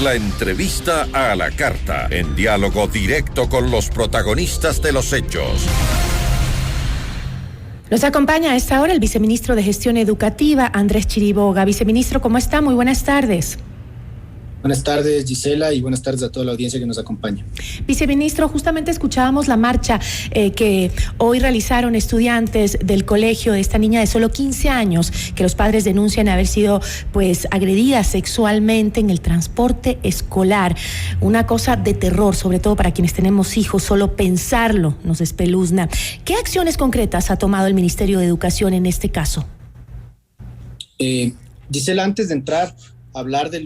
La entrevista a la carta, en diálogo directo con los protagonistas de los hechos. Nos acompaña a esta hora el viceministro de Gestión Educativa, Andrés Chiriboga. Viceministro, ¿cómo está? Muy buenas tardes. Buenas tardes, Gisela, y buenas tardes a toda la audiencia que nos acompaña. Viceministro, justamente escuchábamos la marcha que hoy realizaron estudiantes del colegio de esta niña de solo 15 años, que los padres denuncian haber sido agredida sexualmente en el transporte escolar. Una cosa de terror, sobre todo para quienes tenemos hijos, solo pensarlo nos espeluzna. ¿Qué acciones concretas ha tomado el Ministerio de Educación en este caso? Gisela, antes de entrar a hablar de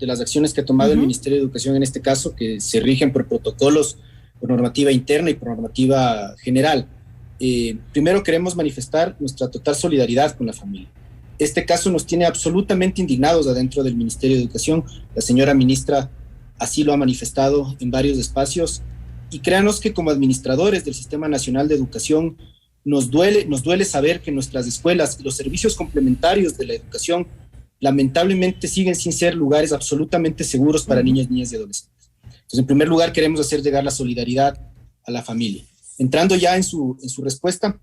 las acciones que ha tomado el Ministerio de Educación en este caso, que se rigen por protocolos, por normativa interna y por normativa general. Primero queremos manifestar nuestra total solidaridad con la familia. Este caso nos tiene absolutamente indignados adentro del Ministerio de Educación. La señora ministra así lo ha manifestado en varios espacios. Y créanos que como administradores del Sistema Nacional de Educación nos duele saber que nuestras escuelas y los servicios complementarios de la educación lamentablemente siguen sin ser lugares absolutamente seguros para niñas y adolescentes. Entonces, en primer lugar, queremos hacer llegar la solidaridad a la familia. Entrando ya en su respuesta,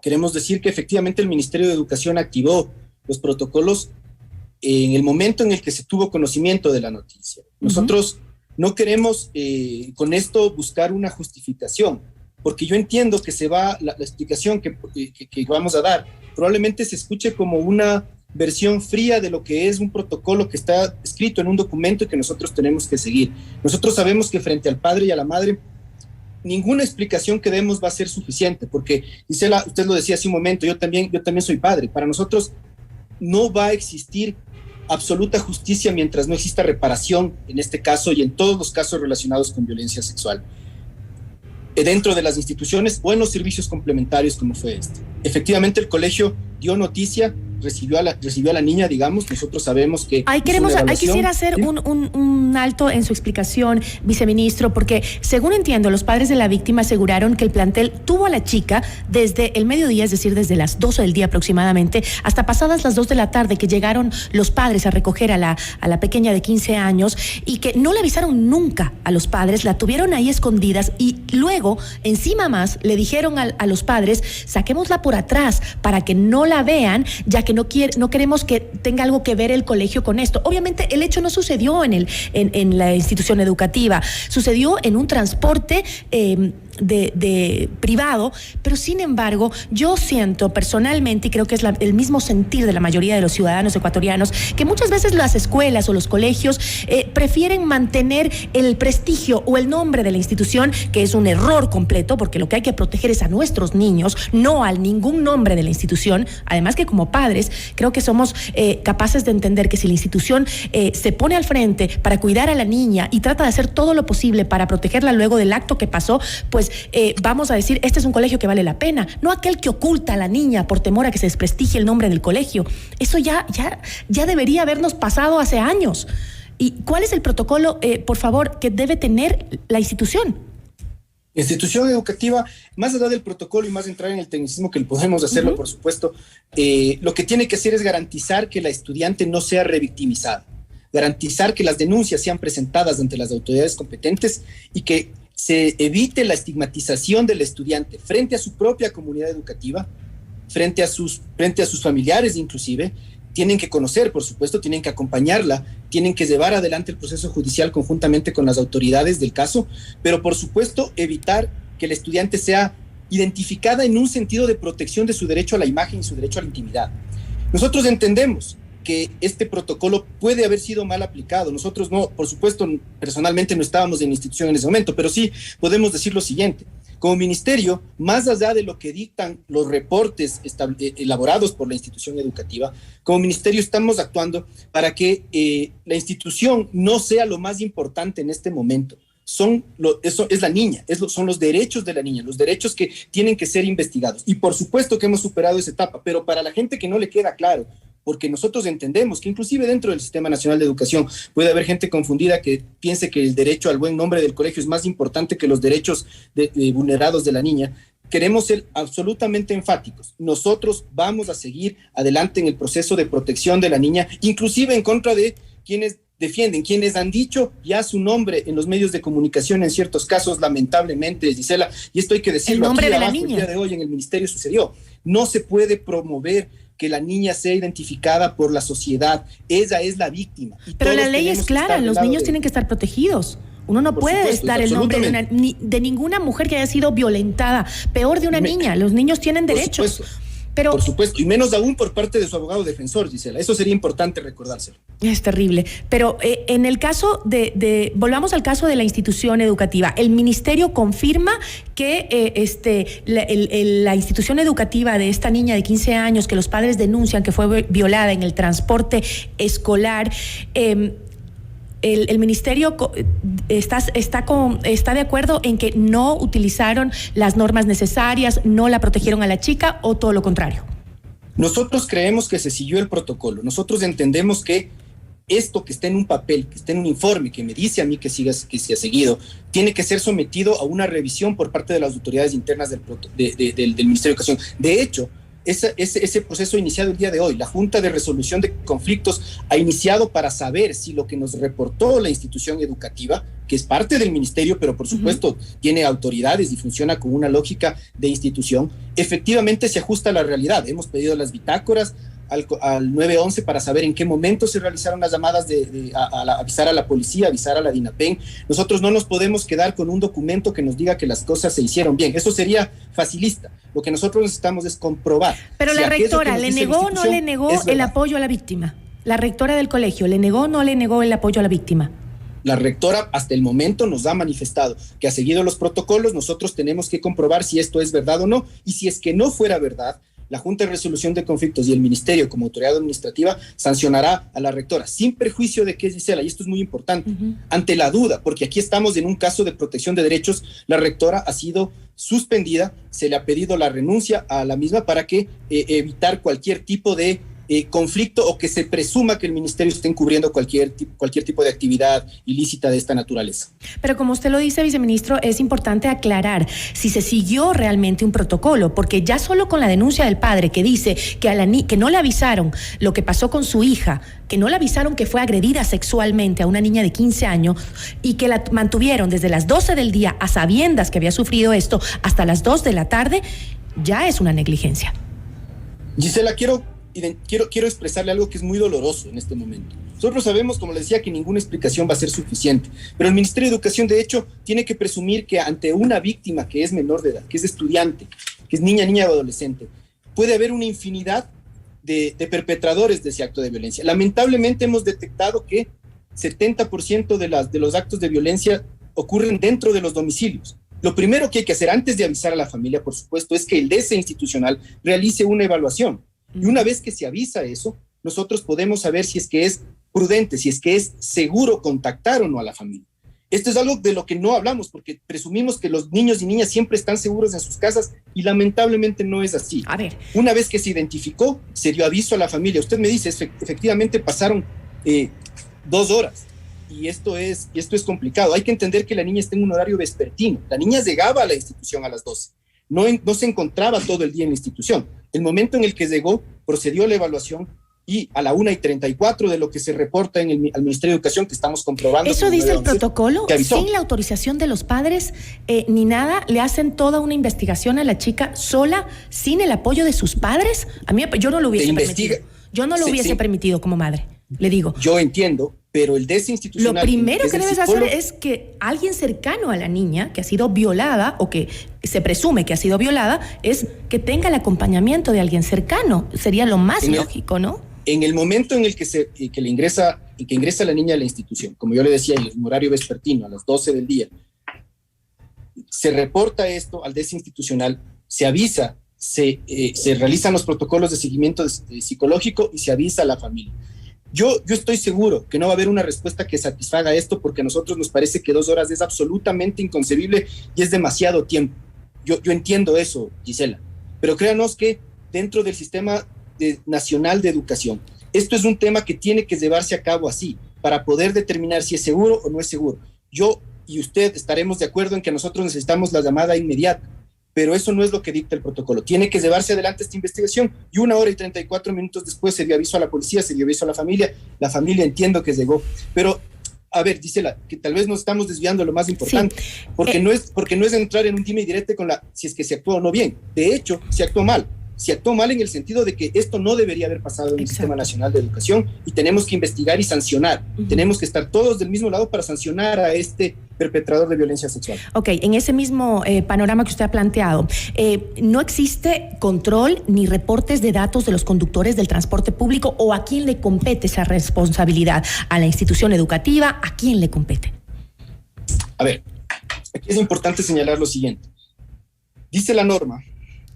queremos decir que efectivamente el Ministerio de Educación activó los protocolos en el momento en el que se tuvo conocimiento de la noticia. Nosotros no queremos con esto buscar una justificación, porque yo entiendo que la explicación que vamos a dar probablemente se escuche como una versión fría de lo que es un protocolo que está escrito en un documento y que nosotros tenemos que seguir. Nosotros sabemos que frente al padre y a la madre, ninguna explicación que demos va a ser suficiente, porque, Gisela, usted lo decía hace un momento, yo también soy padre. Para nosotros no va a existir absoluta justicia mientras no exista reparación, en este caso y en todos los casos relacionados con violencia sexual, dentro de las instituciones o en los servicios complementarios como fue este. Efectivamente, el colegio dio noticia, recibió a la niña, digamos. Nosotros sabemos que quisiera hacer un alto en su explicación, viceministro, porque según entiendo, los padres de la víctima aseguraron que el plantel tuvo a la chica desde el mediodía, es decir, desde las 12 del día aproximadamente, hasta pasadas las 2 de la tarde, que llegaron los padres a recoger a la pequeña de 15 años y que no le avisaron nunca a los padres, la tuvieron ahí escondidas y luego, encima más, le dijeron a los padres, saquémosla por atrás para que no la vean, ya que no queremos que tenga algo que ver el colegio con esto. Obviamente el hecho no sucedió en la institución educativa, sucedió en un transporte de privado, pero sin embargo yo siento personalmente, y creo que es el mismo sentir de la mayoría de los ciudadanos ecuatorianos, que muchas veces las escuelas o los colegios prefieren mantener el prestigio o el nombre de la institución, que es un error completo, porque lo que hay que proteger es a nuestros niños, no a ningún nombre de la institución. Además que como padres creo que somos capaces de entender que si la institución se pone al frente para cuidar a la niña y trata de hacer todo lo posible para protegerla luego del acto que pasó, pues vamos a decir, este es un colegio que vale la pena, no aquel que oculta a la niña por temor a que se desprestigie el nombre del colegio. Eso ya debería habernos pasado hace años. ¿Y cuál es el protocolo, por favor, que debe tener la institución? Institución educativa, más allá del protocolo y más entrar en el tecnicismo, que podemos hacerlo, por supuesto, lo que tiene que hacer es garantizar que la estudiante no sea revictimizada, garantizar que las denuncias sean presentadas ante las autoridades competentes y que se evite la estigmatización del estudiante frente a su propia comunidad educativa, frente a sus familiares inclusive. Tienen que conocer, por supuesto, tienen que acompañarla, tienen que llevar adelante el proceso judicial conjuntamente con las autoridades del caso, pero por supuesto evitar que la estudiante sea identificada en un sentido de protección de su derecho a la imagen y su derecho a la intimidad. Nosotros entendemos que este protocolo puede haber sido mal aplicado. Nosotros no, por supuesto, personalmente no estábamos en la institución en ese momento, pero sí podemos decir lo siguiente. Como ministerio, más allá de lo que dictan los reportes elaborados por la institución educativa, como ministerio estamos actuando para que la institución no sea lo más importante en este momento. Eso es la niña, son los derechos de la niña, los derechos que tienen que ser investigados. Y por supuesto que hemos superado esa etapa, pero para la gente que no le queda claro, porque nosotros entendemos que inclusive dentro del Sistema Nacional de Educación puede haber gente confundida que piense que el derecho al buen nombre del colegio es más importante que los derechos vulnerados de la niña. Queremos ser absolutamente enfáticos. Nosotros vamos a seguir adelante en el proceso de protección de la niña, inclusive en contra de quienes defienden, quienes han dicho ya su nombre en los medios de comunicación en ciertos casos, lamentablemente, Gisela, y esto hay que decirlo, el nombre aquí de la abajo, niña. el día de hoy en el ministerio sucedió. No se puede promover que la niña sea identificada por la sociedad. Ella es la víctima. Pero la ley es clara, los niños tienen que estar protegidos. Uno no puede dar el nombre de ninguna mujer que haya sido violentada, peor de una niña. Los niños tienen derechos. Pero, por supuesto, y menos aún por parte de su abogado defensor, Gisela. Eso sería importante recordárselo. Es terrible. Pero en el caso volvamos al caso de la institución educativa. El ministerio confirma que la institución educativa de esta niña de 15 años, que los padres denuncian que fue violada en el transporte escolar, el ministerio está de acuerdo en que no utilizaron las normas necesarias, no la protegieron a la chica, o todo lo contrario. Nosotros creemos que se siguió el protocolo. Nosotros entendemos que esto que está en un papel, que está en un informe, que me dice a mí que se ha seguido, tiene que ser sometido a una revisión por parte de las autoridades internas del Ministerio de Educación. De hecho, ese proceso iniciado el día de hoy, la Junta de Resolución de Conflictos ha iniciado para saber si lo que nos reportó la institución educativa, que es parte del ministerio, pero por supuesto tiene autoridades y funciona con una lógica de institución, efectivamente se ajusta a la realidad. Hemos pedido las bitácoras al 911 para saber en qué momento se realizaron las llamadas avisar a la policía, avisar a la DINAPEN. Nosotros no nos podemos quedar con un documento que nos diga que las cosas se hicieron bien. Eso sería facilista. Lo que nosotros necesitamos es comprobar. Pero la rectora, ¿le negó o no le negó el apoyo a la víctima? La rectora del colegio, ¿le negó o no le negó el apoyo a la víctima? La rectora hasta el momento nos ha manifestado que ha seguido los protocolos. Nosotros tenemos que comprobar si esto es verdad o no, y si es que no fuera verdad, la Junta de Resolución de Conflictos y el Ministerio como autoridad administrativa sancionará a la rectora, sin perjuicio de que es Gisela, y esto es muy importante, ante la duda, porque aquí estamos en un caso de protección de derechos. La rectora ha sido suspendida, se le ha pedido la renuncia a la misma para que evitar cualquier tipo de conflicto, o que se presuma que el ministerio esté encubriendo cualquier tipo de actividad ilícita de esta naturaleza. Pero como usted lo dice, viceministro, es importante aclarar si se siguió realmente un protocolo, porque ya solo con la denuncia del padre que dice que no le avisaron lo que pasó con su hija, que no le avisaron que fue agredida sexualmente a una niña de 15 años y que la mantuvieron desde las 12 del día a sabiendas que había sufrido esto hasta las 2 de la tarde, ya es una negligencia. Gisela, quiero expresarle algo que es muy doloroso en este momento. Nosotros sabemos, como les decía, que ninguna explicación va a ser suficiente, pero el Ministerio de Educación, de hecho, tiene que presumir que ante una víctima que es menor de edad, que es estudiante, que es niña o adolescente, puede haber una infinidad de perpetradores de ese acto de violencia. Lamentablemente hemos detectado que 70% de los actos de violencia ocurren dentro de los domicilios. Lo primero que hay que hacer antes de avisar a la familia, por supuesto, es que el DC institucional realice una evaluación. Y una vez que se avisa eso, nosotros podemos saber si es que es prudente, si es que es seguro contactar o no a la familia. Esto es algo de lo que no hablamos, porque presumimos que los niños y niñas siempre están seguros en sus casas, y lamentablemente no es así. A ver. Una vez que se identificó, se dio aviso a la familia. Usted me dice, efectivamente pasaron 2 horas, y esto es complicado. Hay que entender que la niña está en un horario vespertino. La niña llegaba a la institución a las 12. No se encontraba todo el día en la institución. El momento en el que llegó, procedió la evaluación, y a la 1:34 de lo que se reporta al Ministerio de Educación, que estamos comprobando. ¿Eso dice el protocolo? Sin la autorización de los padres ni nada, le hacen toda una investigación a la chica sola, sin el apoyo de sus padres. A mí, yo no lo hubiese permitido. Yo no lo hubiese permitido como madre, le digo. Yo entiendo, pero el desinstitucional... Lo primero que debes hacer es que alguien cercano a la niña que ha sido violada, o que se presume que ha sido violada, es que tenga el acompañamiento de alguien cercano. Sería lo más lógico, ¿no? En el momento en el que ingresa la niña a la institución, como yo le decía, en el horario vespertino, a las 12 del día, se reporta esto al desinstitucional, se avisa, se realizan los protocolos de seguimiento psicológico y se avisa a la familia. Yo estoy seguro que no va a haber una respuesta que satisfaga esto, porque a nosotros nos parece que 2 horas es absolutamente inconcebible y es demasiado tiempo. Yo entiendo eso, Gisela, pero créanos que dentro del sistema nacional de educación, esto es un tema que tiene que llevarse a cabo así, para poder determinar si es seguro o no es seguro. Yo y usted estaremos de acuerdo en que nosotros necesitamos la llamada inmediata, pero eso no es lo que dicta el protocolo. Tiene que llevarse adelante esta investigación y 1 hora y 34 minutos después se dio aviso a la policía, se dio aviso a la familia entiendo que llegó, pero a ver, Gisela, que tal vez nos estamos desviando lo más importante, sí. porque no es entrar en un dime y direte con si es que se actuó o no bien. De hecho, se actuó mal. Se actuó mal en el sentido de que esto no debería haber pasado en el Sistema Nacional de Educación y tenemos que investigar y sancionar. Tenemos que estar todos del mismo lado para sancionar a este perpetrador de violencia sexual. Ok, en ese mismo panorama que usted ha planteado, ¿no existe control ni reportes de datos de los conductores del transporte público o a quién le compete esa responsabilidad? ¿A la institución educativa? ¿A quién le compete? A ver, aquí es importante señalar lo siguiente. Dice la norma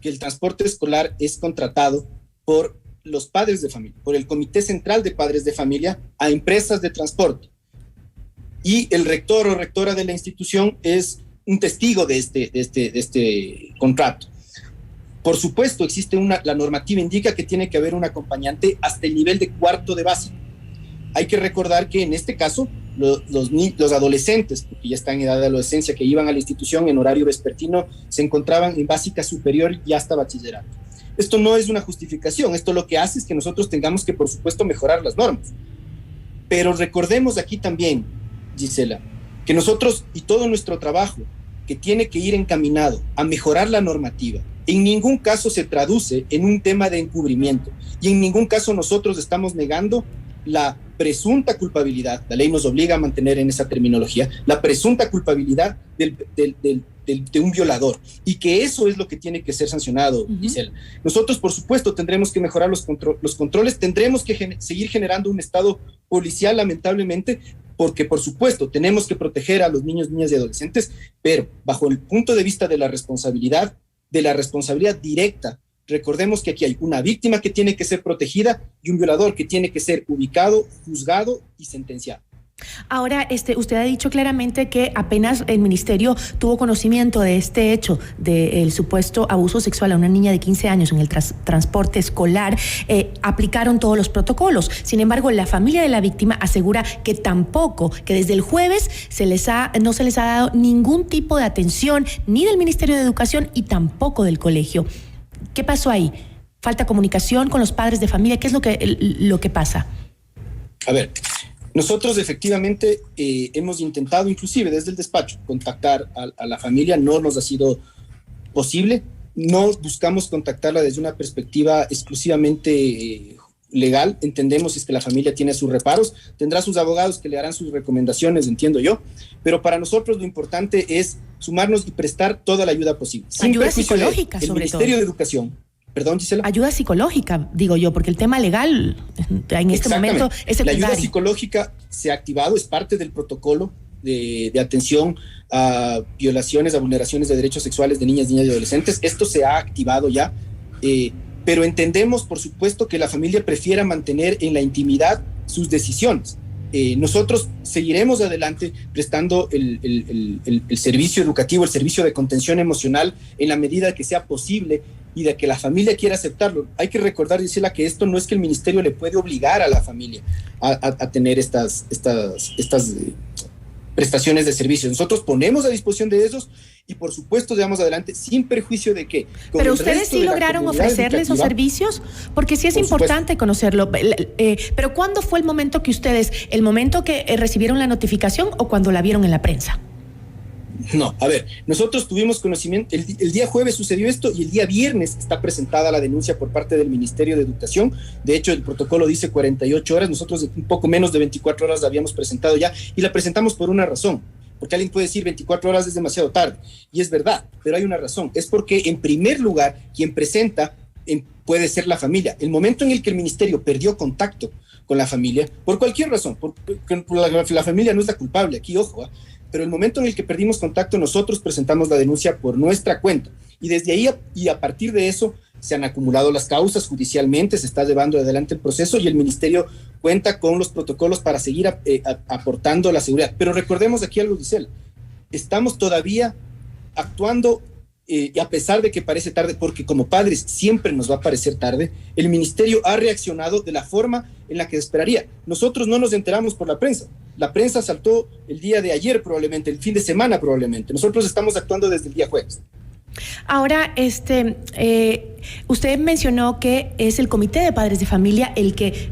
que el transporte escolar es contratado por los padres de familia, por el Comité Central de Padres de Familia a empresas de transporte. Y el rector o rectora de la institución es un testigo de este contrato. Por supuesto, existe la normativa indica que tiene que haber un acompañante hasta el nivel de cuarto de básico. Hay que recordar que en este caso los adolescentes, porque ya están en edad de adolescencia, que iban a la institución en horario vespertino, se encontraban en básica superior y hasta bachillerato. Esto no es una justificación, esto lo que hace es que nosotros tengamos que, por supuesto, mejorar las normas. Pero recordemos aquí también, Gisela, que nosotros y todo nuestro trabajo, que tiene que ir encaminado a mejorar la normativa, en ningún caso se traduce en un tema de encubrimiento y en ningún caso nosotros estamos negando la presunta culpabilidad, la ley nos obliga a mantener en esa terminología, la presunta culpabilidad de un violador, y que eso es lo que tiene que ser sancionado, Gisela. Nosotros, por supuesto, tendremos que mejorar los controles, tendremos que seguir generando un estado policial, lamentablemente, porque, por supuesto, tenemos que proteger a los niños, niñas y adolescentes, pero bajo el punto de vista de la responsabilidad directa. Recordemos que aquí hay una víctima que tiene que ser protegida y un violador que tiene que ser ubicado, juzgado y sentenciado. Ahora, usted ha dicho claramente que apenas el ministerio tuvo conocimiento de este hecho, del supuesto abuso sexual a una niña de 15 años en el transporte escolar, aplicaron todos los protocolos. Sin embargo, la familia de la víctima asegura que tampoco, que desde el jueves no se les ha dado ningún tipo de atención, ni del Ministerio de Educación y tampoco del colegio. ¿Qué pasó ahí? ¿Falta comunicación con los padres de familia? ¿Qué es lo que pasa? A ver, nosotros efectivamente hemos intentado, inclusive desde el despacho, contactar a la familia. No nos ha sido posible. No buscamos contactarla desde una perspectiva exclusivamente legal. Entendemos es que la familia tiene sus reparos, tendrá sus abogados que le harán sus recomendaciones, entiendo yo, pero para nosotros lo importante es sumarnos y prestar toda la ayuda posible. Ayuda psicológica, sobre todo. El Ministerio de Educación. Perdón, Gisela. Ayuda psicológica, digo yo, porque el tema legal en este momento es secundario. La ayuda psicológica se ha activado, es parte del protocolo de atención a violaciones, a vulneraciones de derechos sexuales de niñas y adolescentes. Esto se ha activado ya, pero entendemos, por supuesto, que la familia prefiera mantener en la intimidad sus decisiones. Nosotros seguiremos adelante prestando el servicio educativo, el servicio de contención emocional en la medida que sea posible y de que la familia quiera aceptarlo. Hay que recordar, Gisela, que esto no es que el ministerio le puede obligar a la familia a tener estas prestaciones de servicios. Nosotros ponemos a disposición de esos y, por supuesto, llevamos adelante sin perjuicio de que... Pero ustedes sí lograron ofrecerle esos servicios, porque sí es importante conocerlo. Pero ¿cuándo fue el momento que recibieron la notificación o cuando la vieron en la prensa? No, a ver, nosotros tuvimos conocimiento, el día jueves sucedió esto y el día viernes está presentada la denuncia por parte del Ministerio de Educación. De hecho, el protocolo dice 48 horas, nosotros un poco menos de 24 horas la habíamos presentado ya y la presentamos por una razón, porque alguien puede decir 24 horas es demasiado tarde, y es verdad, pero hay una razón, es porque en primer lugar quien presenta puede ser la familia. El momento en el que el ministerio perdió contacto con la familia, por cualquier razón, la familia no es la culpable, aquí ojo, pero el momento en el que perdimos contacto, nosotros presentamos la denuncia por nuestra cuenta. Y desde ahí y a partir de eso se han acumulado las causas judicialmente, se está llevando adelante el proceso y el ministerio cuenta con los protocolos para seguir aportando la seguridad. Pero recordemos aquí algo, Gisela, estamos todavía actuando y a pesar de que parece tarde, porque como padres siempre nos va a parecer tarde, el ministerio ha reaccionado de la forma en la que esperaría. Nosotros no nos enteramos por la prensa saltó el día de ayer probablemente, el fin de semana probablemente, nosotros estamos actuando desde el día jueves. Ahora, usted mencionó que es el Comité de Padres de Familia el que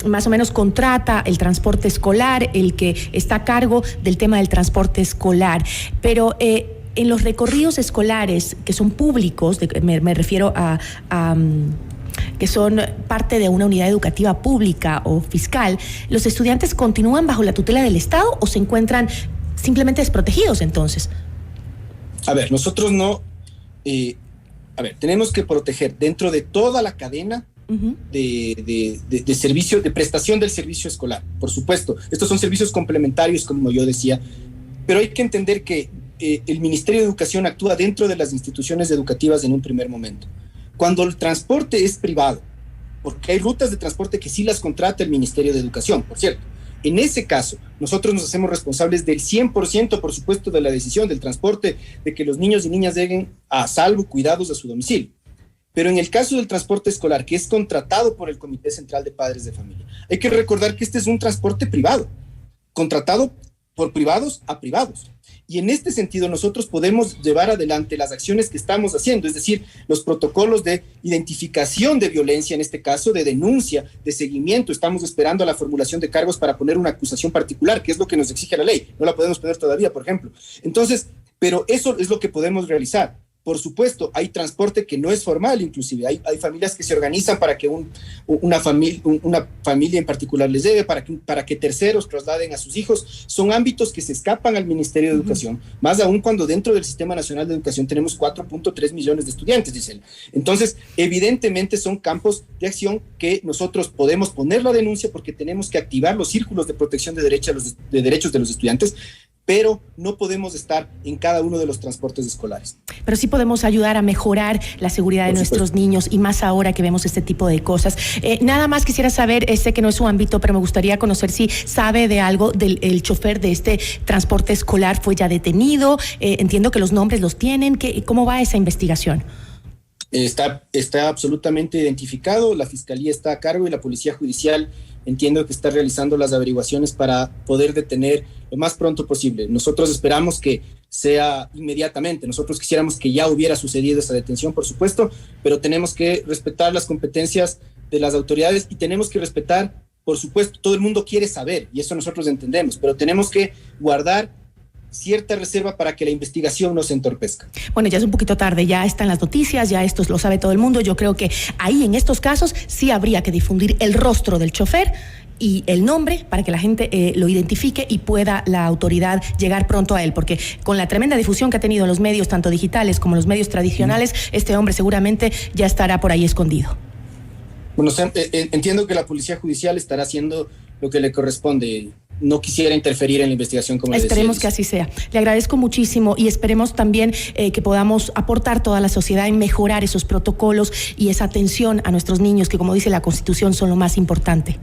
más o menos contrata el transporte escolar, el que está a cargo del tema del transporte escolar, pero en los recorridos escolares que son públicos, me refiero a que son parte de una unidad educativa pública o fiscal, ¿los estudiantes continúan bajo la tutela del Estado o se encuentran simplemente desprotegidos entonces? A ver, nosotros no... tenemos que proteger dentro de toda la cadena de servicio, de prestación del servicio escolar. Por supuesto, estos son servicios complementarios, como yo decía, pero hay que entender que el Ministerio de Educación actúa dentro de las instituciones educativas en un primer momento. Cuando el transporte es privado, porque hay rutas de transporte que sí las contrata el Ministerio de Educación, por cierto. En ese caso, nosotros nos hacemos responsables del 100%, por supuesto, de la decisión del transporte, de que los niños y niñas lleguen a salvo, cuidados a su domicilio. Pero en el caso del transporte escolar, que es contratado por el Comité Central de Padres de Familia, hay que recordar que este es un transporte privado, contratado por privados a privados. Y en este sentido nosotros podemos llevar adelante las acciones que estamos haciendo, es decir, los protocolos de identificación de violencia, en este caso de denuncia, de seguimiento. Estamos esperando a la formulación de cargos para poner una acusación particular, que es lo que nos exige la ley. No la podemos poner todavía, por ejemplo. Entonces, pero eso es lo que podemos realizar. Por supuesto, hay transporte que no es formal, inclusive. Hay familias que se organizan para que una familia en particular les lleve, para que terceros trasladen a sus hijos. Son ámbitos que se escapan al Ministerio de Educación, más aún cuando dentro del Sistema Nacional de Educación tenemos 4.3 millones de estudiantes, dice él. Entonces, evidentemente son campos de acción que nosotros podemos poner la denuncia porque tenemos que activar los círculos de protección de derechos de los estudiantes, pero no podemos estar en cada uno de los transportes escolares. Pero sí podemos ayudar a mejorar la seguridad de nuestros niños, y más ahora que vemos este tipo de cosas. Nada más quisiera saber, sé que no es su ámbito, pero me gustaría conocer si sabe de algo del chofer de este transporte escolar. ¿Fue ya detenido? Entiendo que los nombres los tienen. ¿Cómo va esa investigación? Está absolutamente identificado, la Fiscalía está a cargo y la Policía Judicial entiendo que está realizando las averiguaciones para poder detener lo más pronto posible. Nosotros esperamos que sea inmediatamente, nosotros quisiéramos que ya hubiera sucedido esa detención, por supuesto, pero tenemos que respetar las competencias de las autoridades y tenemos que respetar, por supuesto, todo el mundo quiere saber y eso nosotros entendemos, pero tenemos que guardar cierta reserva para que la investigación no se entorpezca. Bueno, ya es un poquito tarde, ya están las noticias, ya esto lo sabe todo el mundo. Yo creo que ahí en estos casos sí habría que difundir el rostro del chofer y el nombre para que la gente lo identifique y pueda la autoridad llegar pronto a él, porque con la tremenda difusión que ha tenido los medios, tanto digitales como los medios tradicionales, este hombre seguramente ya estará por ahí escondido. Bueno, entiendo que la Policía Judicial estará haciendo lo que le corresponde. No quisiera interferir en la investigación, como le decía. Esperemos que así sea. Le agradezco muchísimo y esperemos también que podamos aportar toda la sociedad en mejorar esos protocolos y esa atención a nuestros niños, que como dice la Constitución son lo más importante.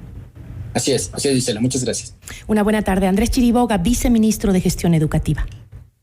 Así es, Gisela. Muchas gracias. Una buena tarde. Andrés Chiriboga, viceministro de Gestión Educativa.